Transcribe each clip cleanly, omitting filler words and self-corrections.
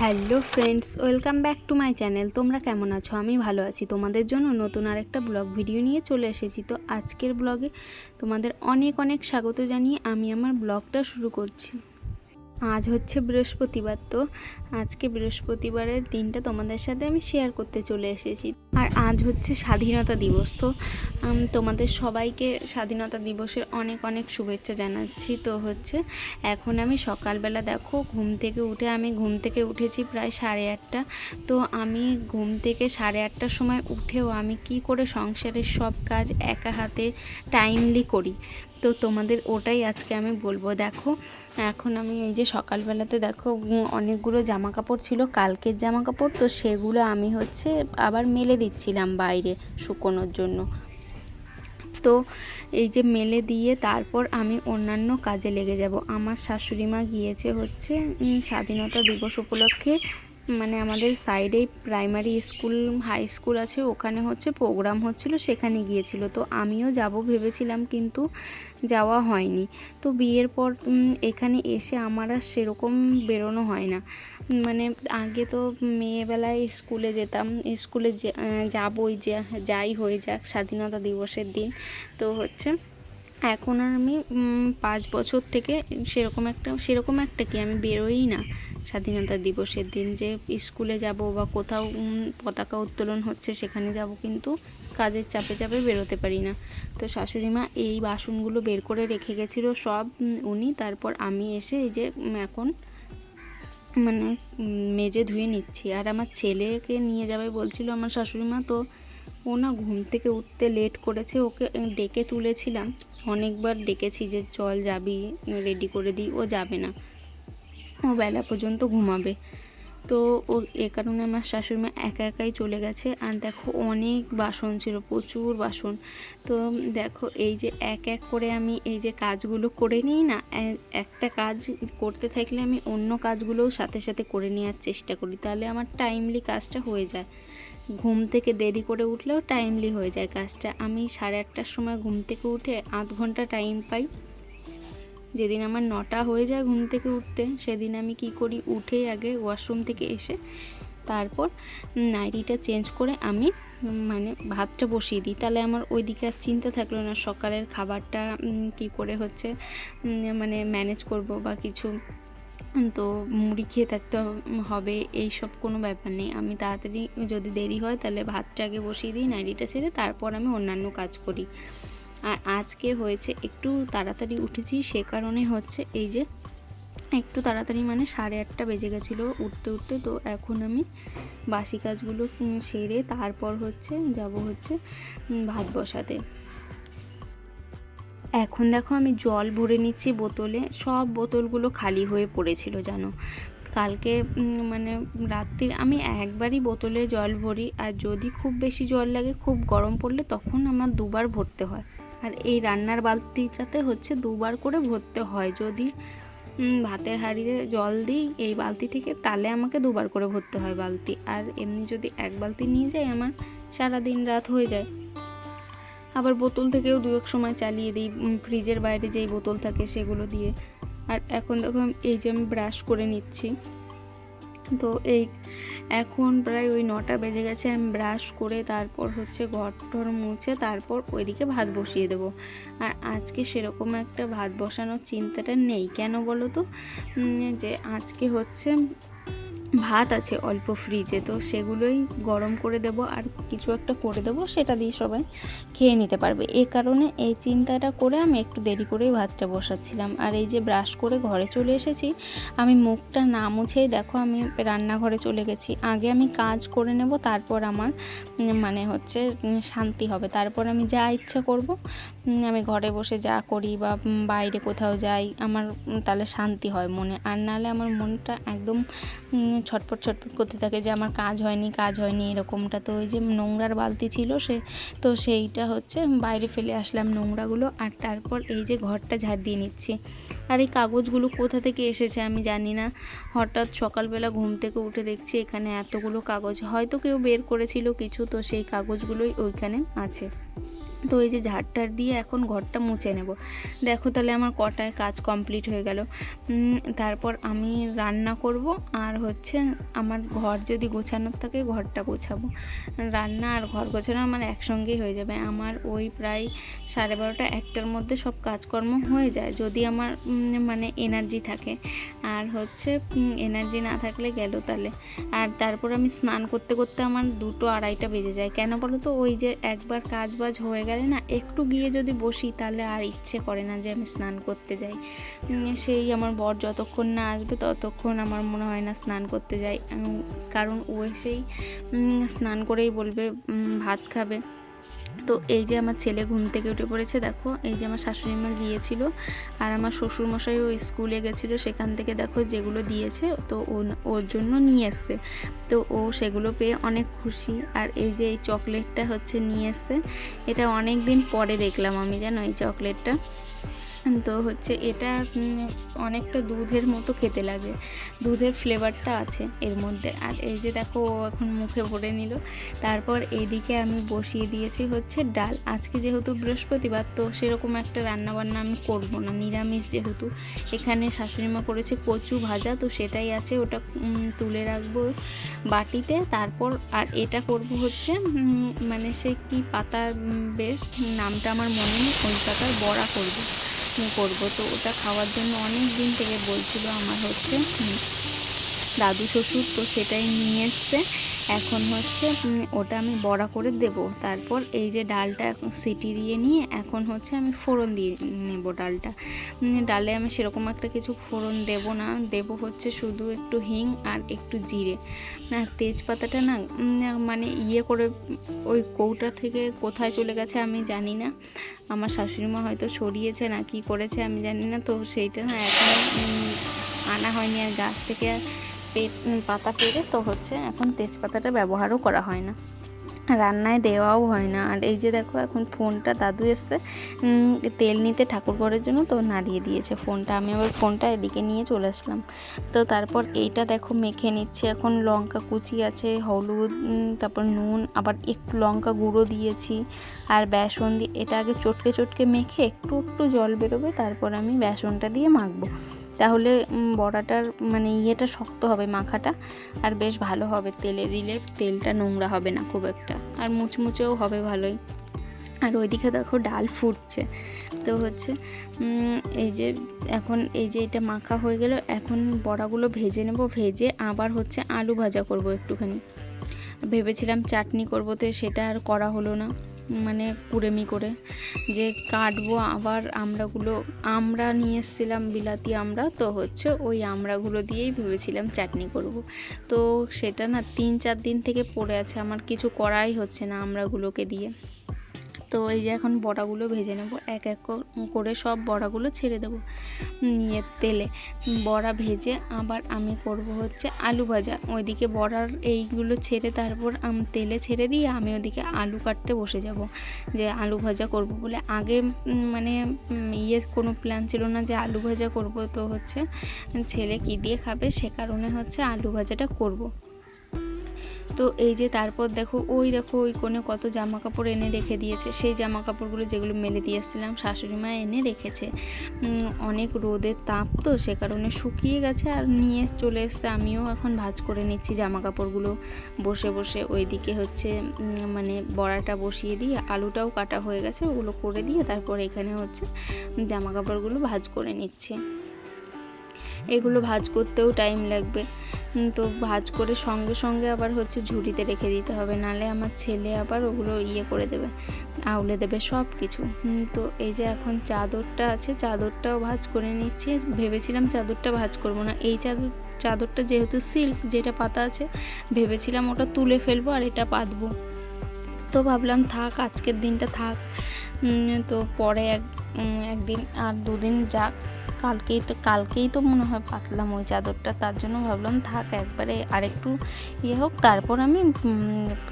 Hello friends, welcome back to my channel. তোমরা কেমন আছো? আমি ভালো আছি। তোমাদের জন্য নতুন আরেকটা ব্লগ ভিডিও নিয়ে চলে এসেছি। তো আজকের ব্লগে তোমাদের অনেক অনেক স্বাগত জানিয়ে আমি আমার ব্লগটা শুরু করছি। আজ হচ্ছে বৃহস্পতিবার, তো আজকে বৃহস্পতিবারের দিনটা তোমাদের সাথে আমি শেয়ার করতে চলে এসেছি। আর আজ হচ্ছে স্বাধীনতা দিবস। তো তোমাদের সবাইকে স্বাধীনতা দিবসের অনেক অনেক শুভেচ্ছা জানাচ্ছি। তো হচ্ছে এখন আমি সকালবেলা দেখো ঘুম থেকে উঠেছি প্রায় 8:30। তো আমি ঘুম থেকে 8:30টার সময় উঠেও আমি কি করে সংসারের সব কাজ একা হাতে টাইমলি করি, তো তোমাদের ওটাই আজকে আমি বলবো। দেখো এখন আমি এই যে সকালবেলাতে দেখো অনেকগুলো জামা কাপড় ছিল, কালকের জামা কাপড়, তো সেগুলো আমি হচ্ছে আবার মেলে দিচ্ছিলাম বাইরে শুকোনোর জন্য। তো এই যে মেলে দিয়ে তারপর আমি অন্যান্য কাজে লেগে যাব। আমার শাশুড়ি মা গিয়েছে হচ্ছে স্বাধীনতা দিবস উপলক্ষে, মানে আমাদের সাইডেই প্রাইমারি স্কুল হাই স্কুল আছে, ওখানে হচ্ছে প্রোগ্রাম হচ্ছিল, সেখানে গিয়েছিল। তো আমিও যাব ভেবেছিলাম কিন্তু যাওয়া হয়নি। তো বিয়ের পর এখানে এসে আমার আর সেরকম বেরোনো হয় না। মানে আগে তো মেয়েবেলায় স্কুলে যেতাম, স্কুলে যাবই, যাই হয়ে যাক স্বাধীনতা দিবসের দিন। তো হচ্ছে এখন আর আমি 5 বছর থেকে সেরকম একটা কি আমি বেরোই না স্বাধীনতা দিবসের দিন, যে স্কুলে যাব বা কোথাও পতাকা উত্তোলন হচ্ছে সেখানে যাব, কিন্তু কাজের চাপে চাপে বেরোতে পারি না। তো শাশুড়ি মা এই বাসনগুলো বের করে রেখে গেছিলো সব উনি, তারপর আমি এসে এই যে এখন মানে মেজে ধুয়ে নিচ্ছি। আর আমার ছেলেকে নিয়ে যাবে বলছিল আমার শাশুড়ি মা, তো ও না ঘুম থেকে উঠতে লেট করেছে, ওকে ডেকে তুলেছিলাম, অনেকবার ডেকেছি যে চল যাবি, রেডি করে দিই, ও যাবে না, ও বেলা পর্যন্ত ঘুমাবে। তো ও এ কারণে আমার শাশুড়ি মা একা একাই চলে গেছে। আর দেখো অনেক বাসন ছিল, প্রচুর বাসন। তো দেখো এই যে এক এক করে আমি এই যে কাজগুলো করে নিই না, একটা কাজ করতে থাকলে আমি অন্য কাজগুলোও সাথে সাথে করে নেওয়ার চেষ্টা করি, তাহলে আমার টাইমলি কাজটা হয়ে যায়। ঘুম থেকে দেরি করে উঠলেও টাইমলি হয়ে যায় কাজটা। আমি 8:30টার সময় ঘুম থেকে উঠে 0.5 ঘন্টা টাইম পাই। যেদিন আমার 9টা হয়ে যায় ঘুম থেকে উঠতে, সেদিন আমি কি করি, উঠেই আগে ওয়াশরুম থেকে এসে তারপর নাইটিটা চেঞ্জ করে আমি মানে ভাতটা বসিয়ে দিই, তাহলে আমার ওই দিকে আর চিন্তা থাকলো না সকালের খাবারটা কি করে হচ্ছে মানে ম্যানেজ করব বা কিছু, তো মুড়ি খেয়ে থাকতে হবে এই সব কোনো ব্যাপার নেই। আমি তাড়াতাড়ি যদি দেরি হয় তাহলে ভাতটা আগে বসিয়ে দিই, নাইটিটা ছেড়ে তারপর আমি অন্যান্য কাজ করি। আর আজকে হয়েছে একটু তাড়াতাড়ি উঠেছি, সে কারণে হচ্ছে এই যে একটু তাড়াতাড়ি মানে 8:30 বেজে গেছিলো উঠতে উঠতে। তো এখন আমি বাসি কাজগুলো সেরে তারপর হচ্ছে যাব হচ্ছে ভাত বসাতে। এখন দেখো আমি জল ভরে নিচ্ছি বোতলে, সব বোতলগুলো খালি হয়ে পড়েছিল জানো। কালকে মানে রাত্রি আমি একবারই বোতলে জল ভরি, আর যদি খুব বেশি জল লাগে, খুব গরম পড়লে, তখন আমার 2বার ভরতে হয়। আর এই রান্নার বালতিটাতে হচ্ছে 2বার করে ভরতে হয়। যদি ভাতের হাঁড়িতে জল দিই এই বালতি থেকে, তাহলে আমাকে 2বার করে ভরতে হয় বালতি। আর এমনি যদি এক বালতি নিয়ে যাই আমার সারাদিন রাত হয়ে যায়। আবার বোতল থেকেও দু এক সময় চালিয়ে দিই, ফ্রিজের বাইরে যেই বোতল থাকে সেগুলো দিয়ে। আর এখন দেখো এই যে আমি ব্রাশ করে নিচ্ছি। তো এই এখন প্রায় ওই 9টা বেজে গেছে, আমি ব্রাশ করে তারপর হচ্ছে ঘর টর মুছে তারপর ওইদিকে ভাত বসিয়ে দেবো। আর আজকে সেরকম একটা ভাত বসানোর চিন্তাটা নেই, কেন বলো তো, যে আজকে হচ্ছে ভাত আছে অল্প ফ্রিজে, তো সেগুলোই গরম করে দেব আর কিছু একটা করে দেব, সেটা দিয়ে সবাই খেয়ে নিতে পারবে। এই কারণে এই চিন্তাটা করে আমি একটু দেরি করেই ভাতটা বসাচ্ছিলাম। আর এই যে ব্রাশ করে ঘরে চলে এসেছি, আমি মুখটা না মুছেই দেখো আমি রান্নাঘরে চলে গেছি। আগে আমি কাজ করে নেব, তারপর আমার মানে হচ্ছে শান্তি হবে, তারপর আমি যা ইচ্ছা করব, আমি ঘরে বসে যা করি বা বাইরে কোথাও যাই, আমার তাহলে শান্তি হয় মনে। আর নাহলে আমার মনটা একদম ছটফট করতে থাকে যে আমার কাজ হয়নি এরকমটা। তো ওই যে নোংরার বালতি ছিল তো সেইটা হচ্ছে বাইরে ফেলে আসলাম নোংরাগুলো, আর তারপর এই যে ঘরটা ঝাড় দিয়ে নিচ্ছি। আর এই কাগজগুলো কোথা থেকে এসেছে আমি জানি না, হঠাৎ সকালবেলা ঘুম থেকে উঠে দেখছি এখানে এতগুলো কাগজ, হয়তো কেউ বের করেছিল কিছু, তো সেই কাগজগুলোই ওইখানে আছে। তো এই যে ঝাড়টার দিয়ে এখন ঘরটা মুছে নেব। দেখো তাহলে আমার কটায় কাজ কমপ্লিট হয়ে গেল। তারপর আমি রান্না করব, আর হচ্ছে আমার ঘর যদি গোছানোর থাকে ঘরটা গোছাবো। রান্না আর ঘর গোছানো আমার একসঙ্গেই হয়ে যাবে। আমার ওই প্রায় 12:30 1টার মধ্যে সব কাজকর্ম হয়ে যায়, যদি আমার মানে এনার্জি থাকে। আর হচ্ছে এনার্জি না থাকলে গেল তাহলে। আর তারপর আমি স্নান করতে করতে আমার 2টো 2:30টা বেজে যায়। কেন বলো তো, ওই যে একবার কাজ বাজ হয়ে গেলে না, একটু গিয়ে যদি বসি তাহলে আর ইচ্ছে করে না যে আমি স্নান করতে যাই। সেই আমার বর যতক্ষণ না আসবে ততক্ষণ আমার মনে হয় না স্নান করতে যাই, কারণ ও এসেই স্নান করেই বলবে ভাত খাবে। তো এই যে আমার ছেলে ঘুম থেকে উঠে পড়েছে, দেখো এই যে আমার শাশুড়ি মা গিয়েছিল, আর আমার শ্বশুরমশাইও স্কুলে গেছিলো, সেখান থেকে দেখো যেগুলো দিয়েছে তো ওর জন্য নিয়ে এসছে। তো ও সেগুলো পেয়ে অনেক খুশি। আর এই যে এই চকলেটটা হচ্ছে নিয়ে এসছে, এটা অনেক দিন পরে দেখলাম আমি, জানো এই চকলেটটা। তো হচ্ছে এটা অনেকটা দুধের মতো খেতে লাগে, দুধের ফ্লেভারটা আছে এর মধ্যে। আর এই যে দেখো ও এখন মুখে ভরে নিল। তারপর এদিকে আমি বসিয়ে দিয়েছি হচ্ছে ডাল। আজকে যেহেতু বৃহস্পতিবার, তো সেরকম একটা রান্নাবান্না আমি করব না, নিরামিষ যেহেতু। এখানে শাশুড়িমা করেছে কচু ভাজা, তো সেটাই আছে, ওটা তুলে রাখবো বাটিতে। তারপর আর এটা করব হচ্ছে মানে সে কি পাতার, বেশ নামটা আমার মনে নেই, ওই পাতার বড়া করব। তো ওটা খাওয়ার জন্য অনেক দিন থেকে বলছিল আমার হচ্ছে দাদু শ্বশুর, তো সেটাই নিয়ে এসছে। এখন হচ্ছে ওটা আমি বড়া করে দেব। তারপর এই যে ডালটা সিটি দিয়ে নিয়ে এখন হচ্ছে আমি ফোড়ন দিয়ে নেব ডালটা। ডালে আমি সেরকম একটা কিছু ফোড়ন দেব না, দেব হচ্ছে শুধু একটু হিং আর একটু জিরে। আর তেজপাতাটা না মানে করে ওই কৌটা থেকে কোথায় চলে গেছে আমি জানি না, আমার শাশুড়িমা হয়তো সরিয়েছে না কি করেছে আমি জানি না। তো সেইটা না এখন আনা হয়নি, আর গাছ থেকে পাতা পেরে তো হচ্ছে এখন তেজপাতাটা ব্যবহারও করা হয় না, রান্নায় দেওয়াও হয় না। আর এই যে দেখো এখন ফোনটা দাদু এসছে তেল নিতে ঠাকুরঘরের জন্য, তো নাড়িয়ে দিয়েছে ফোনটা। আমি আবার ফোনটা এদিকে নিয়ে চলে আসলাম। তো তারপর এইটা দেখো মেখে নিচ্ছে। এখন লঙ্কা কুচি আছে, হলুদ, তারপর নুন, আবার একটু লঙ্কা গুঁড়ো দিয়েছি, আর বেসন দিয়ে এটা আগে চটকে চটকে মেখে একটু একটু জল বেরোবে, তারপর আমি বেসনটা দিয়ে মাখবো। তাহলে বড়াটার মানে ইয়েটা শক্ত হবে, মাখাটা, আর বেশ ভালো হবে। তেলে দিলে তেলটা নোংরা হবে না খুব একটা, আর মুচমুচেও হবে ভালোই। আর ওইদিকে দেখো ডাল ফুটছে। তো হচ্ছে এই যে এখন এই যে এটা মাখা হয়ে গেল, এখন বড়াগুলো ভেজে নেব। ভেজে আবার হচ্ছে আলু ভাজা করব একটুখানি। ভেবেছিলাম চাটনি করব, তো সেটা আর করা হলো না, মানে কুড়েমি করে যে কাটবো। আবার আমরা নিয়ে এসেছিলাম বিলাতি আমরা, তো হচ্ছে ওই আমড়াগুলো দিয়েই ভেবেছিলাম চাটনি করব। তো সেটা না 3-4 দিন থেকে পড়ে আছে, আমার কিছু করাই হচ্ছে না আমড়াগুলোকে দিয়ে। তো এই যে এখন বড়াগুলো ভেজে নেব, এক এক করে সব বড়াগুলো ছেড়ে দেবো তেলে। বড়া ভেজে আবার আমি করব হচ্ছে আলু ভাজা। ওইদিকে বড়ার এইগুলো ছেড়ে তারপর তেলে ছেড়ে দিয়ে আমি ওদিকে আলু কাটতে বসে যাব, যে আলু ভাজা করব বলে। আগে মানে কোনো প্ল্যান ছিল না যে আলু ভাজা করব, তো হচ্ছে ছেলে কি দিয়ে খাবে সে কারণে হচ্ছে আলু ভাজাটা করব। তো এই যে তারপর দেখো ওই কোণে কত জামা কাপড় এনে রেখে দিয়েছে, সেই জামা কাপড়গুলো যেগুলো মেলে দিয়ে এসেছিলাম শাশুড়ি মা এনে রেখেছে। অনেক রোদের তাপ তো সে কারণে শুকিয়ে গেছে, আর নিয়ে চলে এসছে। আমিও এখন ভাঁজ করে নিচ্ছি জামা কাপড়গুলো বসে বসে। ওইদিকে হচ্ছে মানে বড়াটা বসিয়ে দিয়ে আলুটাও কাটা হয়ে গেছে, ওগুলো করে দিয়ে তারপর এখানে হচ্ছে জামা কাপড়গুলো ভাঁজ করে নিচ্ছি। এগুলো ভাঁজ করতেও টাইম লাগবে, তো ভাঁজ করে সঙ্গে সঙ্গে আবার হচ্ছে ঝুড়িতে রেখে দিতে হবে, নালে আমার ছেলে আবার ওগুলো করে দেবে, আউলে দেবে সব কিছু। তো এই যে এখন চাদরটা আছে, চাদরটাও ভাঁজ করে নিচ্ছি। ভেবেছিলাম চাদরটা ভাঁজ করব না, এই চাদরটা যেহেতু সিল্ক যেটা পাতা আছে, ভেবেছিলাম ওটা তুলে ফেলবো আর এটা পাতবো। তো ভাবলাম থাক, আজকের দিনটা থাক, তো পরে একদিন আর 2 দিন যাক, কালকেই তো মনে হয় পাতলাম ওই চাদরটা, তার জন্য ভাবলাম থাক একবারে আরেকটু হোক, তারপর আমি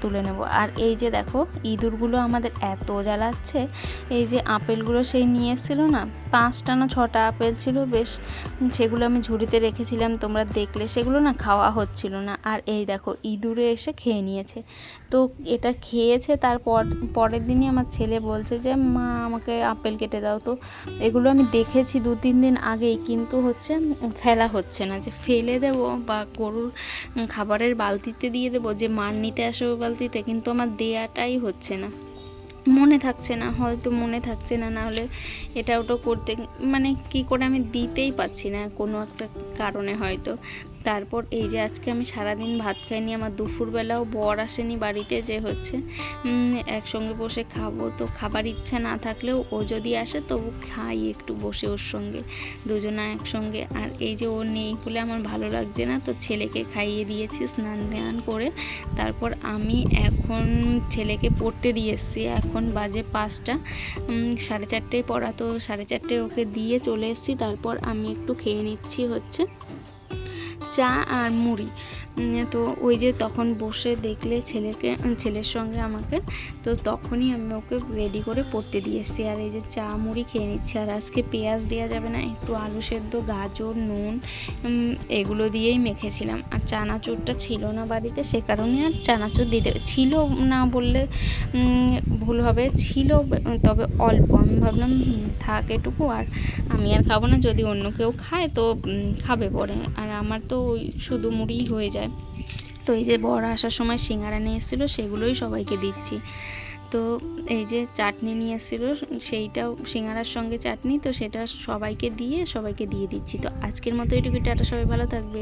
তুলে নেব। আর এই যে দেখো ইঁদুরগুলো আমাদের এত জ্বালাচ্ছে। এই যে আপেলগুলো সেই নিয়ে এসেছিলো না, 5টা না 6টা আপেল ছিল বেশ, সেগুলো আমি ঝুড়িতে রেখেছিলাম, তোমরা দেখলে, সেগুলো না খাওয়া হচ্ছিল না। আর এই দেখো ইঁদুরে এসে খেয়ে নিয়েছে। তো এটা খেয়েছে, পরের দিনই আমার ছেলে বলছে যে মা আমাকে আপেল কেটে দাও। তো এগুলো আমি দেখেছি 2-3 দিন আগেই, কিন্তু ফেলা হচ্ছে না, যে ফেলে দেবো বা গরুর খাবারের বালতিতে দিয়ে দেবো, যে মার নিতে আসবে বালতিতে, কিন্তু আমার দেয়াটাই হচ্ছে না, মনে থাকছে না, হয়তো মনে থাকছে না, না হলে এটা ওটা করতে মানে কি করে আমি দিতেই পাচ্ছি না কোনো একটা কারণে হয়তো। তারপর এই যে আজকে আমি সারাদিন ভাত খাইনি, আমার দুপুরবেলাও বর আসেনি বাড়িতে, যে একসঙ্গে বসে খাবো। তো খাবার ইচ্ছা না থাকলেও ও যদি আসে তবু খাই একটু বসে ওর সঙ্গে, দুজনা একসঙ্গে। আর এই যে ও নেই বলে আমার ভালো লাগছে না, তো ছেলেকে খাইয়ে দিয়েছি স্নান ধ্যান করে। তারপর আমি এখন ছেলেকে পড়তে দিয়ে এসেছি, এখন বাজে 5টা, 4:30টায় পড়া, তো 4:30টায় ওকে দিয়ে চলে এসেছি। তারপর আমি একটু খেয়ে নিচ্ছি চা আর মুড়ি। তো ওই যে তখন বসে দেখলে ছেলের সঙ্গে আমাকে, তো তখনই আমি ওকে রেডি করে পড়তে দিয়ে এসেছি। আর এই যে চা মুড়ি খেয়ে নিচ্ছি। আর আজকে পেঁয়াজ দেওয়া যাবে না, একটু আলু সেদ্ধ, গাজর, নুন এগুলো দিয়েই মেখেছিলাম। আর চানাচুরটা ছিল না বাড়িতে, সে কারণে আর চানাচুর দিতে ছিল না বললে ভুল হবে, ছিল তবে অল্প। আমি ভাবলাম থাক এটুকু, আর আমি আর খাবো না, যদি অন্য কেউ খায় তো খাবে পরে, আর আমার তো ওই শুধু মুড়িই হয়ে যায়। তো এই যে বর আসার সময় সিঙ্গারা নিয়ে এসেছিলো, সেগুলোই সবাইকে দিচ্ছি। তো এই যে চাটনি নিয়ে এসেছিলো, সেইটাও সিঙ্গারার সঙ্গে চাটনি, তো সেটা সবাইকে দিয়ে দিচ্ছি। তো আজকের মতো এটুকু, টাটা, সবাই ভালো থাকবে।